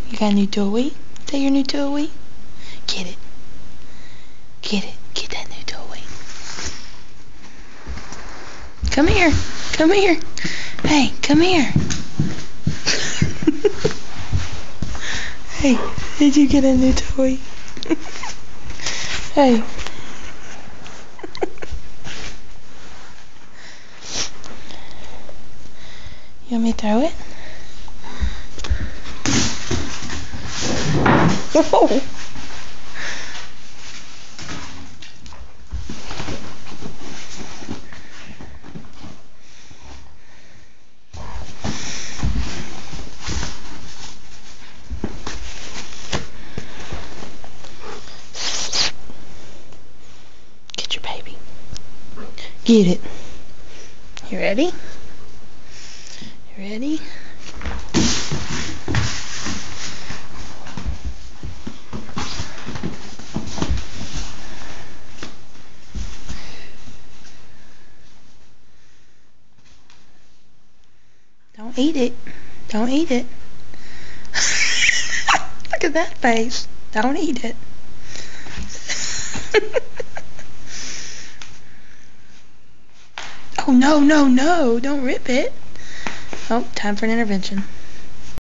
You got a new toy? Is that your new toy? Get it. Get it. Get that new toy. Come here. Come here. Hey, come here. Hey, did you get a new toy? Hey. You want me to throw it? Whoa. Get your baby. Get it. You ready? You ready? Don't eat it. Don't eat it. Look at that face. Don't eat it. Oh, no, no, no. Don't rip it. Oh, time for an intervention.